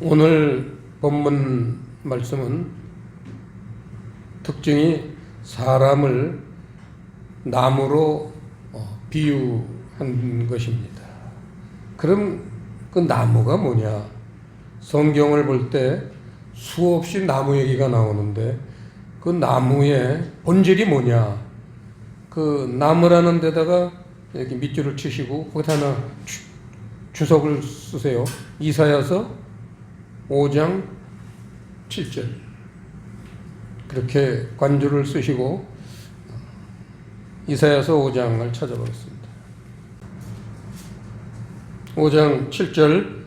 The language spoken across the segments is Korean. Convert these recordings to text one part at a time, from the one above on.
오늘 본문 말씀은 특징이 사람을 나무로 비유한 것입니다. 그럼 그 나무가 뭐냐? 성경을 볼 때 수없이 나무 얘기가 나오는데 그 나무의 본질이 뭐냐? 그 나무라는 데다가 이렇게 밑줄을 치시고 거기다 하나 주석을 쓰세요. 이사야서 5장 7절 그렇게 관주를 쓰시고 이사야서 5장을 찾아보겠습니다. 5장 7절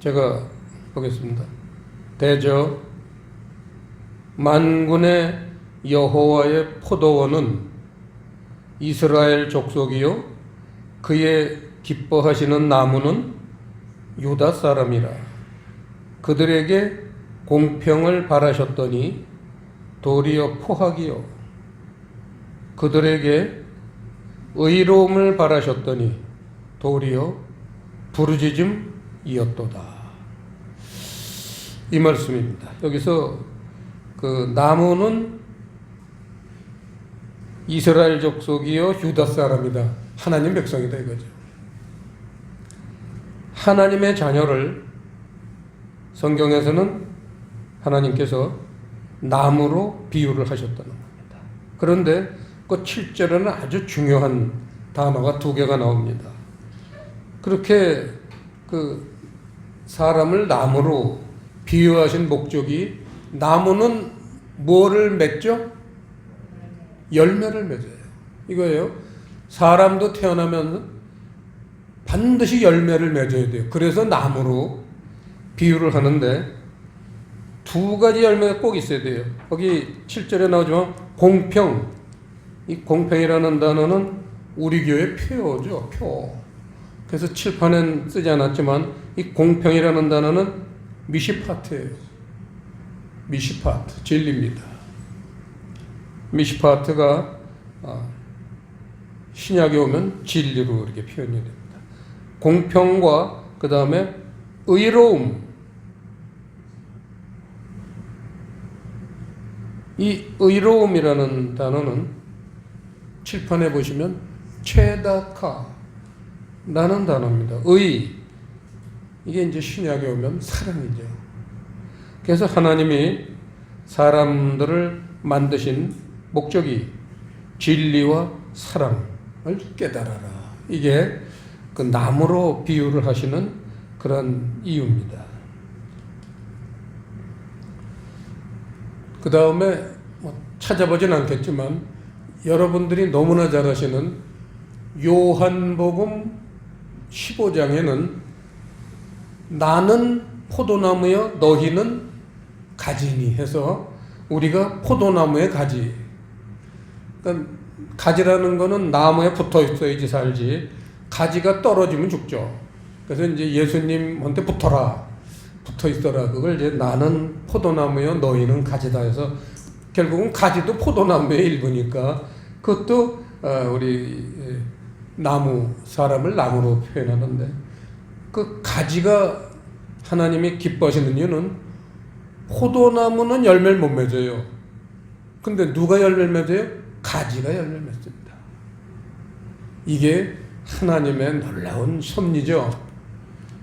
제가 보겠습니다. 대저 만군의 여호와의 포도원은 이스라엘 족속이요 그의 기뻐하시는 나무는 유다 사람이라. 그들에게 공평을 바라셨더니 도리어 포악이요 그들에게 의로움을 바라셨더니 도리어 부르짖음이었도다. 이 말씀입니다. 여기서 그 나무는 이스라엘 족속이요 유다 사람이다. 하나님 백성이다 이거죠. 하나님의 자녀를 성경에서는 하나님께서 나무로 비유를 하셨다는 겁니다. 그런데 그 7절에는 아주 중요한 단어가 2개가 나옵니다. 그렇게 그 사람을 나무로 비유하신 목적이 나무는 뭐를 맺죠? 열매를 맺어요. 이거예요. 사람도 태어나면 반드시 열매를 맺어야 돼요. 그래서 나무로 비유를 하는데 2가지 열매가 꼭 있어야 돼요. 거기 7절에 나오지만 공평. 이 공평이라는 단어는 우리 교회 표어죠. 표. 그래서 칠판엔 쓰지 않았지만 이 공평이라는 단어는 미시파트예요. 미시파트. 진리입니다. 미시파트가 신약에 오면 진리로 이렇게 표현이 됩니다. 공평과 그 다음에 의로움. 이 의로움이라는 단어는 칠판에 보시면 체다카 라는 단어입니다. 의. 이게 이제 신약에 오면 사랑이죠. 그래서 하나님이 사람들을 만드신 목적이 진리와 사랑을 깨달아라. 이게 그 나무로 비유를 하시는 그런 이유입니다. 그 다음에 찾아보진 않겠지만 여러분들이 너무나 잘 아시는 요한복음 15장에는 나는 포도나무여 너희는 가지니 해서 우리가 포도나무의 가지. 그러니까 가지라는 거는 나무에 붙어 있어야지 살지. 가지가 떨어지면 죽죠. 그래서 이제 예수님한테 붙어라. 붙어 있어라. 그걸 이제 나는 포도나무여 너희는 가지다 해서 결국은 가지도 포도나무의 일부니까 그것도 우리 나무, 사람을 나무로 표현하는데 그 가지가 하나님이 기뻐하시는 이유는 포도나무는 열매를 못 맺어요. 근데 누가 열매를 맺어요? 가지가 열매를 맺습니다. 이게 하나님의 놀라운 섭리죠.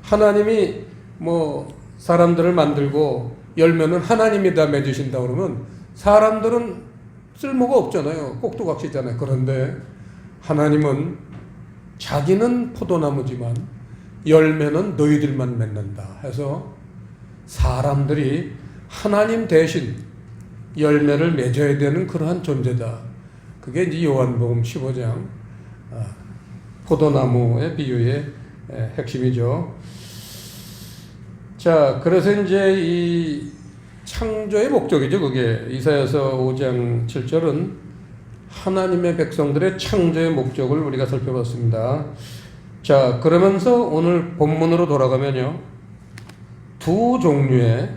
하나님이 사람들을 만들고 열매는 하나님이 다 맺으신다 그러면 사람들은 쓸모가 없잖아요. 꼭두각시잖아요. 그런데 하나님은 자기는 포도나무지만 열매는 너희들만 맺는다 해서 사람들이 하나님 대신 열매를 맺어야 되는 그러한 존재다. 그게 이제 요한복음 15장 포도나무의 비유의 핵심이죠. 자, 그래서 이제 이 창조의 목적이죠. 그게 이사야서 5장 7절은 하나님의 백성들의 창조의 목적을 우리가 살펴봤습니다. 자, 그러면서 오늘 본문으로 돌아가면요. 2 종류의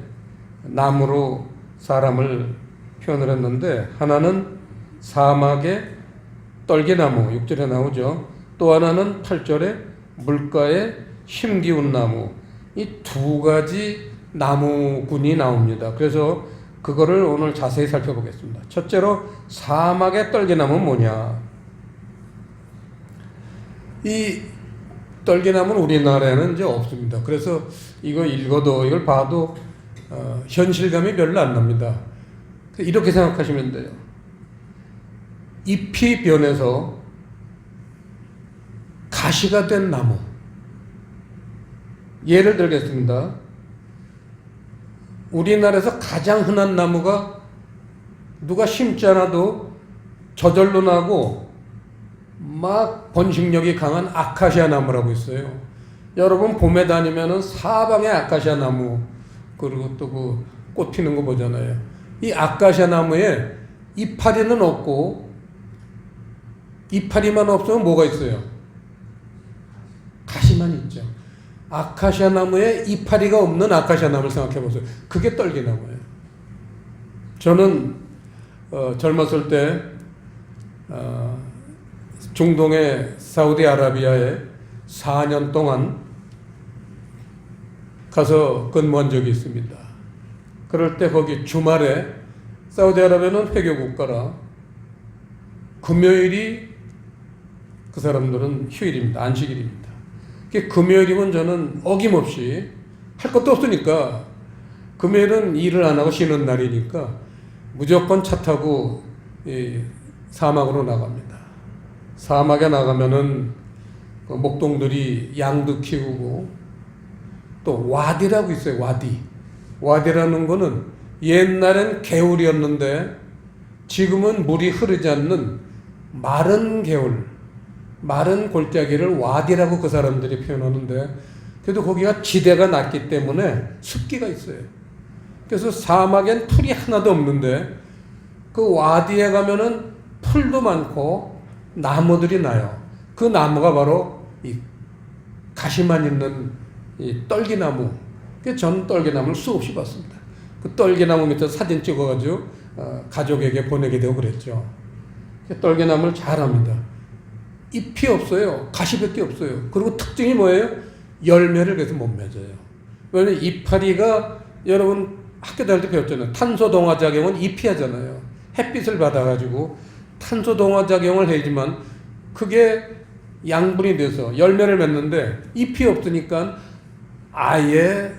나무로 사람을 표현을 했는데 하나는 사막의 떨기나무 6절에 나오죠. 또 하나는 8절에 물가에 힘기운 나무 이 두 가지 나무군이 나옵니다. 그래서 그거를 오늘 자세히 살펴보겠습니다. 첫째로 사막의 떨기나무는 뭐냐? 이 떨기나무는 우리나라에는 이제 없습니다. 그래서 이거 읽어도 이걸 봐도 현실감이 별로 안 납니다. 이렇게 생각하시면 돼요. 잎이 변해서 가시가 된 나무. 예를 들겠습니다. 우리나라에서 가장 흔한 나무가 누가 심지 않아도 저절로 나고 막 번식력이 강한 아카시아 나무라고 있어요. 여러분 봄에 다니면은 사방에 아카시아 나무 그리고 또 그 꽃 피는 거 보잖아요. 이 아카시아 나무에 이파리는 없고 이파리만 없으면 뭐가 있어요? 가시만 있죠. 아카시아 나무에 이파리가 없는 아카시아 나무를 생각해 보세요. 그게 떨기나무예요. 저는 젊었을 때 중동의 사우디아라비아에 4년 동안 가서 근무한 적이 있습니다. 그럴 때 거기 주말에 사우디아라비아는 회교 국가라 금요일이 그 사람들은 휴일입니다. 안식일입니다. 금요일이면 저는 어김없이 할 것도 없으니까 금요일은 일을 안 하고 쉬는 날이니까 무조건 차 타고 사막으로 나갑니다. 사막에 나가면은 그 목동들이 양도 키우고 또 와디라고 있어요. 와디라는 거는 옛날엔 개울이었는데 지금은 물이 흐르지 않는 마른 개울, 마른 골짜기를 와디라고 그 사람들이 표현하는데 그래도 거기가 지대가 낮기 때문에 습기가 있어요. 그래서 사막엔 풀이 하나도 없는데 그 와디에 가면은 풀도 많고 나무들이 나요. 그 나무가 바로 이 가시만 있는 이 떨기나무. 전 떨기나무를 수없이 봤습니다. 그 떨기나무 밑에 사진 찍어가지고 가족에게 보내게 되고 그랬죠. 떨기나무를 잘합니다. 잎이 없어요. 가시밖에 없어요. 그리고 특징이 뭐예요? 열매를 그래서 못 맺어요. 왜냐면 이파리가 여러분 학교 다닐 때 배웠잖아요. 탄소 동화작용은 잎이 하잖아요. 햇빛을 받아가지고 탄소 동화작용을 해야지만 그게 양분이 돼서 열매를 맺는데 잎이 없으니까 아예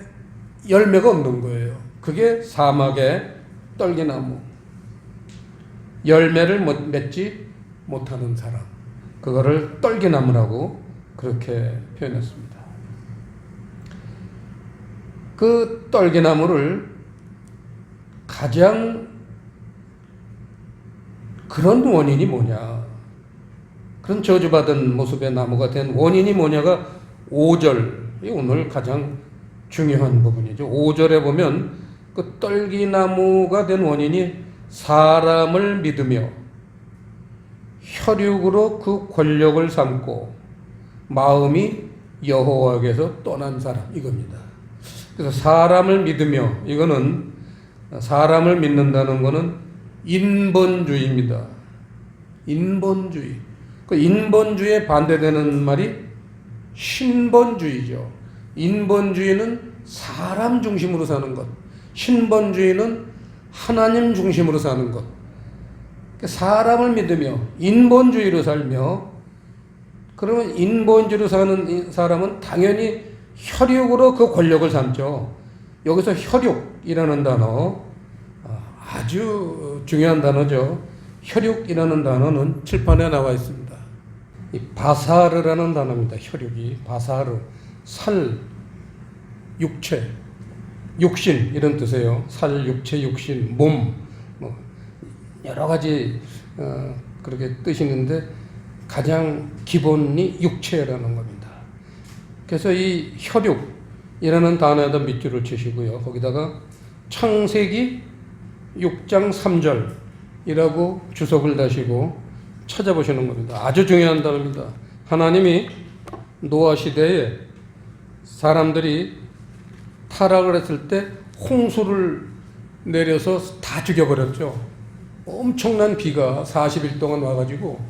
열매가 없는 거예요. 그게 사막의 떨기나무. 열매를 맺지 못하는 사람. 그거를 떨기나무라고 그렇게 표현했습니다. 그 떨기나무를 가장 그런 원인이 뭐냐, 그런 저주받은 모습의 나무가 된 원인이 뭐냐가 5절이 오늘 가장 중요한 부분이죠. 5절에 보면 그 떨기나무가 된 원인이 사람을 믿으며 혈육으로 그 권력을 삼고 마음이 여호와께서 떠난 사람, 이겁니다. 그래서 사람을 믿으며, 이거는 사람을 믿는다는 거는 인본주의입니다. 인본주의. 그 인본주의에 반대되는 말이 신본주의죠. 인본주의는 사람 중심으로 사는 것, 신본주의는 하나님 중심으로 사는 것. 사람을 믿으며 인본주의로 살며, 그러면 인본주의로 사는 사람은 당연히 혈육으로 그 권력을 삼죠. 여기서 혈육이라는 단어 아주 중요한 단어죠. 혈육이라는 단어는 칠판에 나와 있습니다. 이 바사르라는 단어입니다. 혈육이 바사르, 살, 육체, 육신 이런 뜻이에요. 살, 육체, 육신, 몸, 뭐 여러 가지 그렇게 뜻이 있는데 가장 기본이 육체라는 겁니다. 그래서 이 혈육이라는 단어에다 밑줄을 치시고요. 거기다가 창세기 6장 3절이라고 주석을 다시고 찾아보시는 겁니다. 아주 중요한 단어입니다. 하나님이 노아 시대에 사람들이 타락을 했을 때 홍수를 내려서 다 죽여버렸죠. 엄청난 비가 40일 동안 와가지고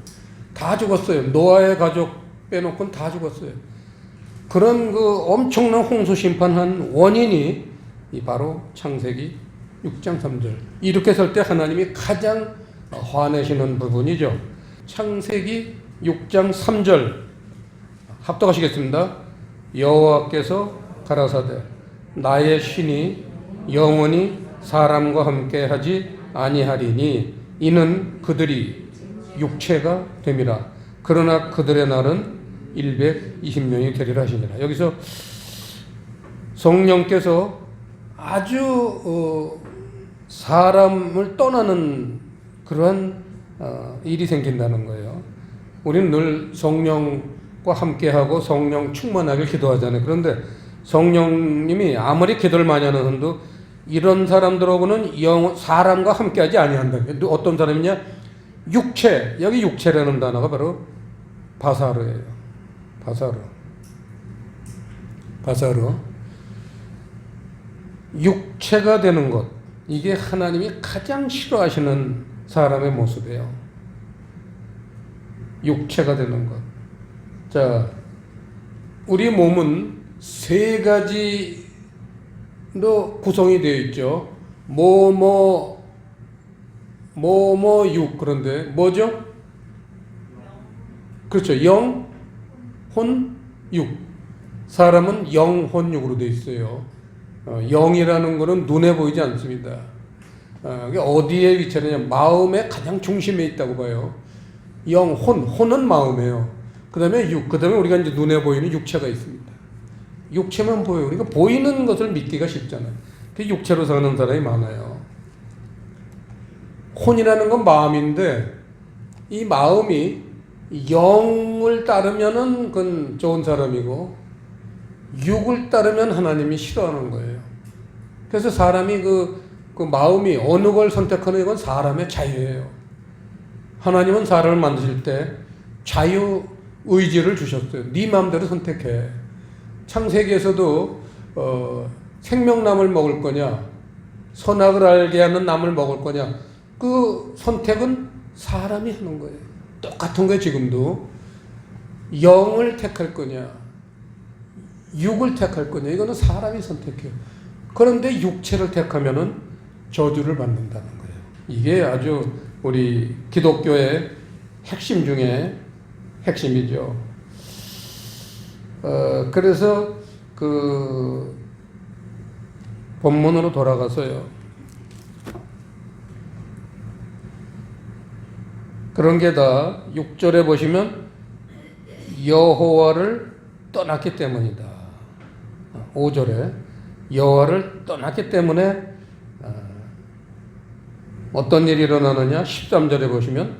다 죽었어요. 노아의 가족 빼놓고는 다 죽었어요. 그런 그 엄청난 홍수 심판한 원인이 이 바로 창세기 6장 3절. 이렇게 설 때 하나님이 가장 화내시는 부분이죠. 창세기 6장 3절 합독하시겠습니다. 여호와께서 가라사대 나의 신이 영원히 사람과 함께 하지 아니하리니 이는 그들이 육체가 됨이라. 그러나 그들의 날은 120년이 되리라 하시니라. 여기서 성령께서 아주 사람을 떠나는 그러한 일이 생긴다는 거예요. 우리는 늘 성령과 함께하고 성령 충만하길 기도하잖아요. 그런데 성령님이 아무리 기도를 많이 하는 사람도 이런 사람들하고는 사람과 함께하지 아니한다. 어떤 사람이냐? 육체. 여기 육체라는 단어가 바로 바사르예요. 바사르. 육체가 되는 것. 이게 하나님이 가장 싫어하시는 사람의 모습이에요. 육체가 되는 것. 자, 우리 몸은 세 가지로 구성이 되어 있죠. 육. 그런데 뭐죠? 그렇죠. 영, 혼, 육. 사람은 영, 혼, 육으로 되어 있어요. 영이라는 것은 눈에 보이지 않습니다. 어디에 위치하느냐? 마음의 가장 중심에 있다고 봐요. 영, 혼은 마음이에요. 그 다음에 육, 그 다음에 우리가 이제 눈에 보이는 육체가 있습니다. 육체만 보여요. 그러니까 보이는 것을 믿기가 쉽잖아요. 그 육체로 사는 사람이 많아요. 혼이라는 건 마음인데, 이 마음이 영을 따르면은 그건 좋은 사람이고, 육을 따르면 하나님이 싫어하는 거예요. 그래서 사람이 그 마음이 어느 걸 선택하는 건 사람의 자유예요. 하나님은 사람을 만드실 때 자유 의지를 주셨어요. 네 마음대로 선택해. 창세기에서도 생명나무를 먹을 거냐, 선악을 알게 하는 나무를 먹을 거냐, 그 선택은 사람이 하는 거예요. 똑같은 거예요. 지금도 영을 택할 거냐, 육을 택할 거냐, 이거는 사람이 선택해요. 그런데 육체를 택하면은 저주를 받는다는 거예요. 이게 아주 우리 기독교의 핵심 중에 핵심이죠. 그래서 그 본문으로 돌아가서요. 그런 게 다 6절에 보시면 여호와를 떠났기 때문이다. 5절에 여호와를 떠났기 때문에 어떤 일이 일어나느냐? 13절에 보시면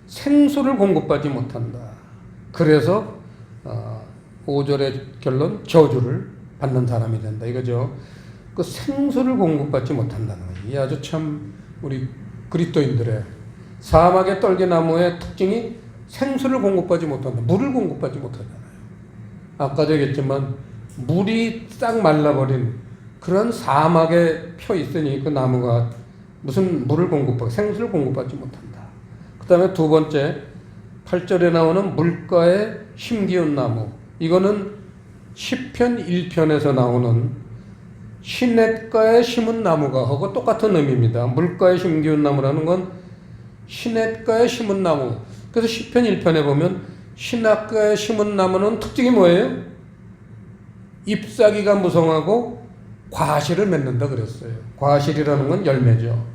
생수를 공급받지 못한다. 그래서 5절의 결론 저주를 받는 사람이 된다. 이거죠. 그 생수를 공급받지 못한다는 거예요. 이게 아주 참 우리 그리스도인들의 사막의 떨기나무의 특징이 생수를 공급받지 못한다. 물을 공급받지 못하잖아요. 아까도 얘기했지만 물이 싹 말라버린 그런 사막에 펴 있으니 그 나무가 무슨 물을 생수를 공급받지 못한다. 그 다음에 두 번째 8절에 나오는 물가에 심기운 나무. 이거는 시편 1편에서 나오는 시냇가에 심은 나무가 하고 똑같은 의미입니다. 물가에 심기운 나무라는 건 시냇가에 심은 나무. 그래서 시편 1편에 보면 시냇가에 심은 나무는 특징이 뭐예요? 잎사귀가 무성하고 과실을 맺는다 그랬어요. 과실이라는 건 열매죠.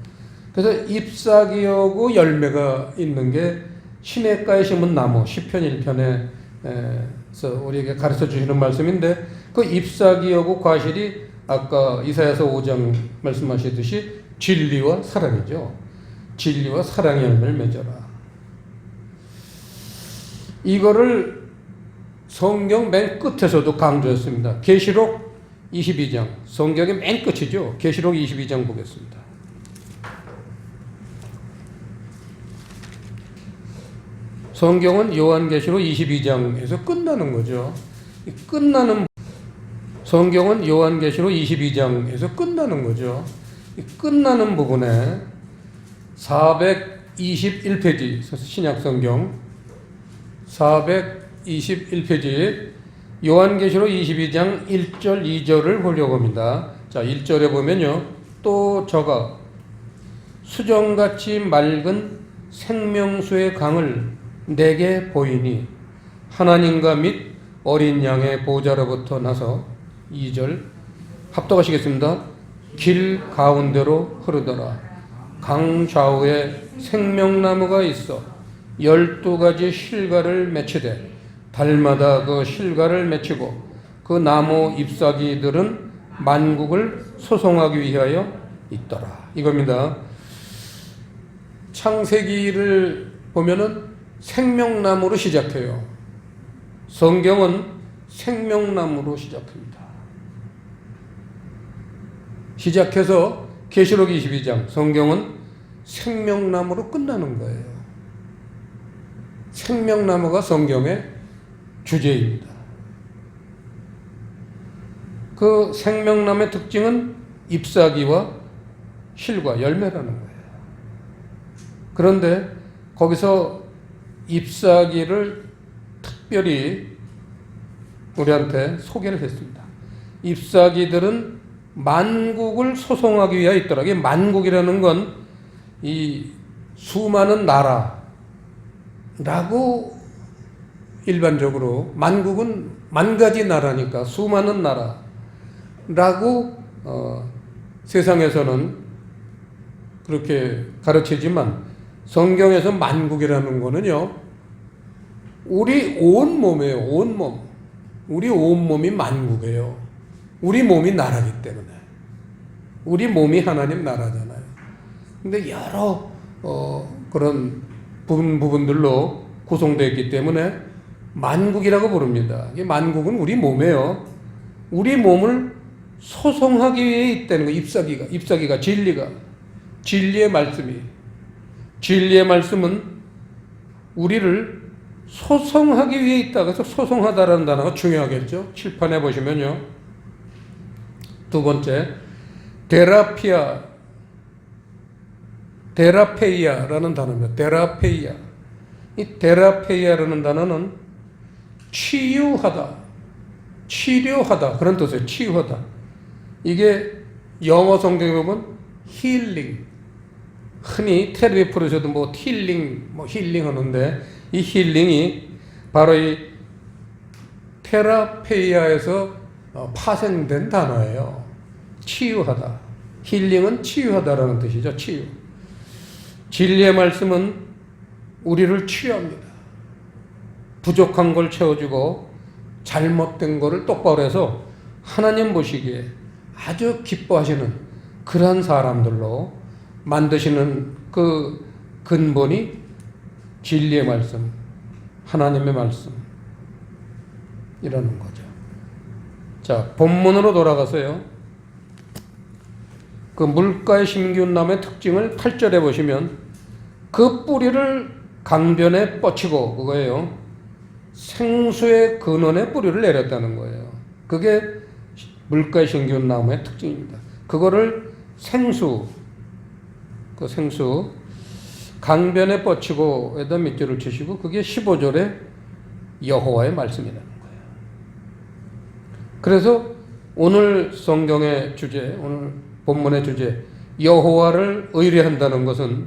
그래서 잎사귀하고 열매가 있는 게 시냇가에 심은 나무, 시편 1편에서 우리에게 가르쳐 주시는 말씀인데, 그 잎사귀하고 과실이 아까 이사야서 5장 말씀하시듯이 진리와 사랑이죠. 진리와 사랑의 열매를 맺어라. 이거를 성경 맨 끝에서도 강조했습니다. 계시록 22장, 성경의 맨 끝이죠. 계시록 22장 보겠습니다. 성경은 요한계시록 22장에서 끝나는 거죠. 성경은 요한계시록 22장에서 끝나는 거죠. 끝나는 부분에 421페이지 신약성경 421페이지 요한계시록 22장 1절 2절을 보려고 합니다. 자, 1절에 보면요. 또 저가 수정같이 맑은 생명수의 강을 내게 보이니 하나님과 및 어린 양의 보좌로부터 나서 2절 합독하시겠습니다. 길 가운데로 흐르더라. 강 좌우에 생명나무가 있어 12가지 실과를 맺히되 달마다 그 실과를 맺히고 그 나무 잎사귀들은 만국을 소송하기 위하여 있더라. 이겁니다. 창세기를 보면은 생명나무로 시작해요. 성경은 생명나무로 시작합니다. 시작해서 계시록 22장 성경은 생명나무로 끝나는 거예요. 생명나무가 성경의 주제입니다. 그 생명나무의 특징은 잎사귀와 실과 열매라는 거예요. 그런데 거기서 잎사귀를 특별히 우리한테 소개를 했습니다. 잎사귀들은 만국을 소송하기 위하여 있더라. 이게 만국이라는 건 이 수많은 나라라고 일반적으로 만국은 만 가지 나라니까 수많은 나라라고 세상에서는 그렇게 가르치지만 성경에서 만국이라는 거는요 우리 온 몸이에요. 온 몸. 우리 온 몸이 만국이에요. 우리 몸이 나라기 때문에. 우리 몸이 하나님 나라잖아요. 근데 여러 그런 부분들로 구성되어 있기 때문에 만국이라고 부릅니다. 이 만국은 우리 몸이에요. 우리 몸을 소송하기 위해 있다는 거. 잎사귀가 진리의 말씀은 우리를 소송하기 위해 있다. 그래서 소송하다라는 단어가 중요하겠죠. 칠판에 보시면요. 두 번째, 데라페이아라는 단어입니다. 이 데라페이아라는 단어는 치료하다 그런 뜻이에요. 치유하다. 이게 영어 성경에 보면 힐링. 흔히 텔레비 프로에서도 힐링 하는데 이 힐링이 바로 이 테라페이아에서 파생된 단어예요. 치유하다. 힐링은 치유하다라는 뜻이죠. 치유. 진리의 말씀은 우리를 치유합니다. 부족한 걸 채워주고 잘못된 거를 똑바로 해서 하나님 보시기에 아주 기뻐하시는 그러한 사람들로 만드시는 그 근본이 진리의 말씀, 하나님의 말씀이라는 거죠. 자, 본문으로 돌아가서요. 그 물가에 심기운 나무의 특징을 8절에 보시면 그 뿌리를 강변에 뻗치고 그거예요. 생수의 근원에 뿌리를 내렸다는 거예요. 그게 물가에 심기운 나무의 특징입니다. 그거를 생수 강변에 뻗치고에다 밑줄을 치시고 그게 15절에 여호와의 말씀이라는 거예요. 그래서 오늘 성경의 주제, 오늘 본문의 주제 여호와를 의뢰한다는 것은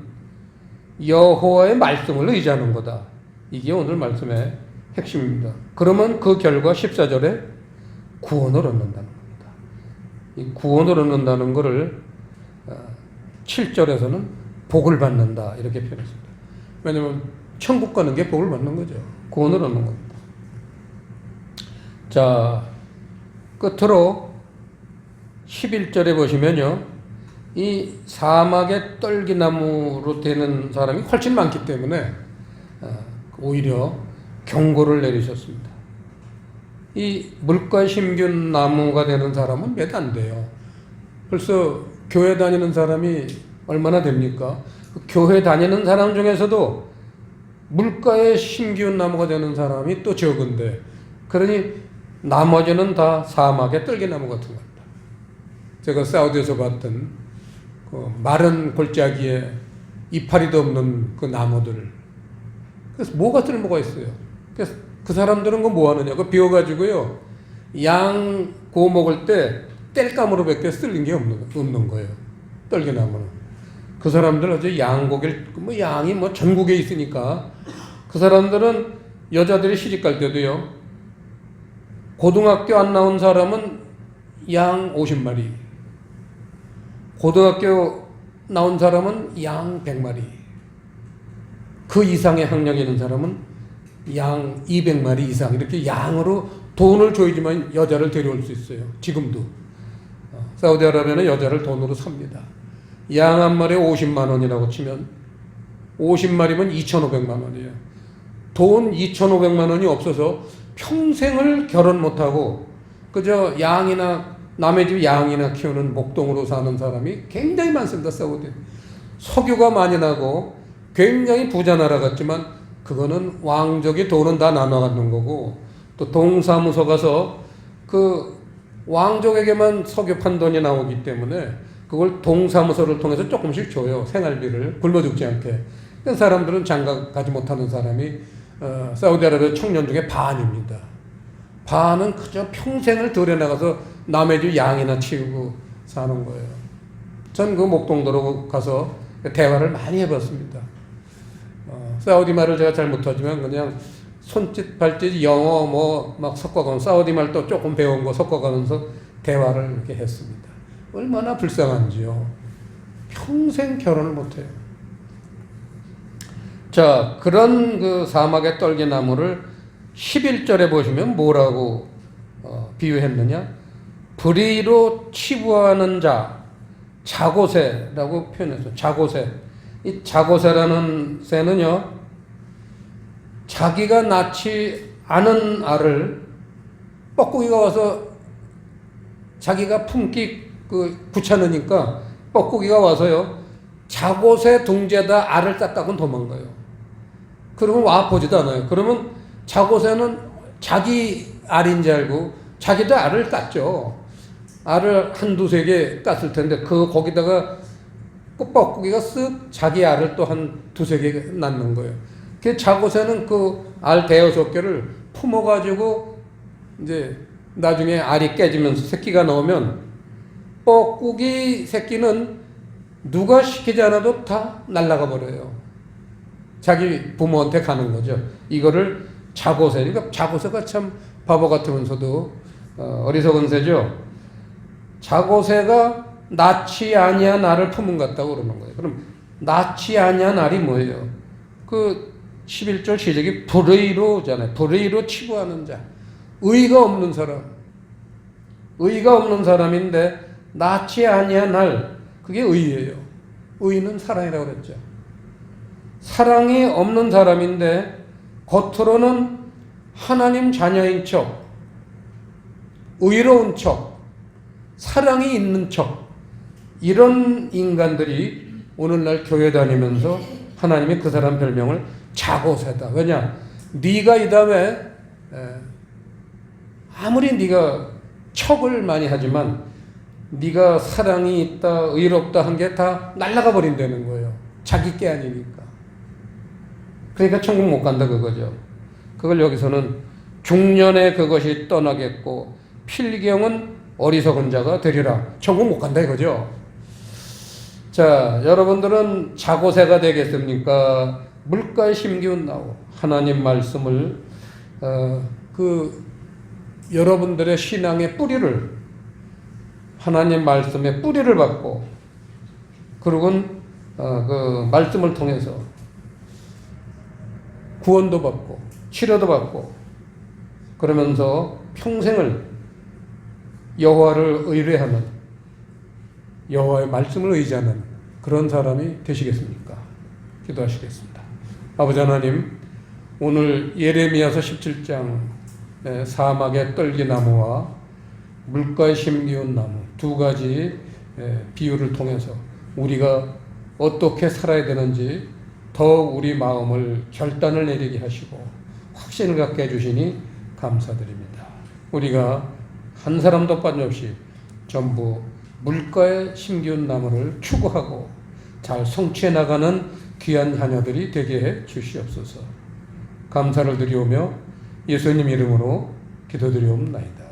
여호와의 말씀을 의지하는 거다. 이게 오늘 말씀의 핵심입니다. 그러면 그 결과 14절에 구원을 얻는다는 겁니다. 이 구원을 얻는다는 것을 7절에서는 복을 받는다 이렇게 표현했습니다. 왜냐하면 천국 가는 게 복을 받는 거죠. 구원을 얻는 겁니다. 자, 끝으로 11절에 보시면요. 이 사막의 떨기나무로 되는 사람이 훨씬 많기 때문에 오히려 경고를 내리셨습니다. 이 물가에 심긴 나무가 되는 사람은 몇 안 돼요. 벌써 교회 다니는 사람이 얼마나 됩니까? 교회 다니는 사람 중에서도 물가에 심기운 나무가 되는 사람이 또 적은데, 그러니 나머지는 다 사막의 떨기나무 같은 겁니다. 제가 사우디에서 봤던 그 마른 골짜기에 이파리도 없는 그 나무들. 그래서 뭐가 쓸모가 있어요? 그래서 그 사람들은 그 뭐 하느냐? 그 비워가지고요. 양 구워 먹을 때 땔감으로밖에 쓸린 게 없는 거예요. 떨기나무는. 그 사람들 어제 양고기를 뭐 양이 뭐 전국에 있으니까 그 사람들은 여자들이 시집갈 때도요. 고등학교 안 나온 사람은 양 50마리. 고등학교 나온 사람은 양 100마리. 그 이상의 학력이 있는 사람은 양 200마리 이상. 이렇게 양으로 돈을 줘야지만 여자를 데려올 수 있어요. 지금도. 사우디아라비아는 여자를 돈으로 삽니다. 양 한 마리에 50만 원이라고 치면 50마리면 2,500만 원이에요. 돈 2,500만 원이 없어서 평생을 결혼 못하고 그저 양이나 남의 집 양이나 키우는 목동으로 사는 사람이 굉장히 많습니다. 사우디. 석유가 많이 나고 굉장히 부자 나라 같지만 그거는 왕족이 돈은 다 나눠 갖는 거고 또 동사무소 가서 그 왕족에게만 석유 판 돈이 나오기 때문에 그걸 동사무소를 통해서 조금씩 줘요. 생활비를 굶어 죽지 않게. 그 사람들은 장가 가지 못하는 사람이 사우디아라비아 청년 중에 반입니다. 반은 그저 평생을 들여나가서 남의 집 양이나 치우고 사는 거예요. 전 그 목동도로 가서 대화를 많이 해봤습니다. 사우디 말을 제가 잘 못하지만 그냥 손짓 발짓 영어 뭐 막 섞어가면 사우디 말도 조금 배운 거 섞어가면서 대화를 이렇게 했습니다. 얼마나 불쌍한지요. 평생 결혼을 못해요. 자, 그런 그 사막의 떨기나무를 11절에 보시면 뭐라고 비유했느냐? 불의로 치부하는 자, 자고새라고 표현했어요. 자고새. 이 자고새라는 새는요, 자기가 낳지 않은 알을 뻐꾸기가 와서 자기가 품기 귀찮으니까 뻐꾸기가 와서요, 자고새 둥지에다 알을 땄다고 도망가요. 그러면 와 보지도 않아요. 그러면 자고새는 자기 알인지 알고 자기도 알을 땄죠. 알을 한두 세 개 땄을 텐데 거기다가 그 뻐꾸기가 쓱 자기 알을 또 한 두세 개 낳는 거예요. 그 자고새는 그 알 대여섯 개를 품어가지고 이제 나중에 알이 깨지면서 새끼가 나오면 뻐꾸기 새끼는 누가 시키지 않아도 다 날아가 버려요. 자기 부모한테 가는 거죠. 이거를 자고새. 그러니까 자고새가 참 바보 같으면서도 어리석은 새죠. 자고새가 낳지 아니한 알을 품은 것 같다고 그러는 거예요. 그럼 낳지 아니한 알이 뭐예요? 그 11절 시작이 불의로잖아요. 불의로 치부하는 자. 의가 없는 사람. 의가 없는 사람인데 낳지 아니한 알. 그게 의예요. 의는 사랑이라고 그랬죠. 사랑이 없는 사람인데 겉으로는 하나님 자녀인 척, 의로운 척, 사랑이 있는 척, 이런 인간들이 오늘날 교회 다니면서 하나님이 그 사람 별명을 자고새다. 왜냐? 네가 이 다음에 아무리 네가 척을 많이 하지만 네가 사랑이 있다, 의롭다 한 게 다 날아가 버린다는 거예요. 자기 게 아니니까. 그러니까 천국 못 간다 그거죠. 그걸 여기서는 중년에 그것이 떠나겠고 필경은 어리석은 자가 되리라. 천국 못 간다 이거죠. 자, 여러분들은 자고새가 되겠습니까? 물가에 심기운 나무, 하나님 말씀을 여러분들의 신앙의 뿌리를, 하나님 말씀의 뿌리를 받고, 그리고는 그 말씀을 통해서 구원도 받고 치료도 받고 그러면서 평생을 여호와를 의뢰하는, 여호와의 말씀을 의지하는 그런 사람이 되시겠습니까? 기도하시겠습니다. 아버지 하나님, 오늘 예레미야서 17장 사막의 떨기나무와 물가에 심기운 나무 두 가지 비유를 통해서 우리가 어떻게 살아야 되는지 더욱 우리 마음을 결단을 내리게 하시고 확신을 갖게 해주시니 감사드립니다. 우리가 한 사람도 빠짐없이 전부 물가에 심기운 나무를 추구하고 잘 성취해 나가는 귀한 자녀들이 되게 해 주시옵소서. 감사를 드리오며 예수님 이름으로 기도드리옵나이다.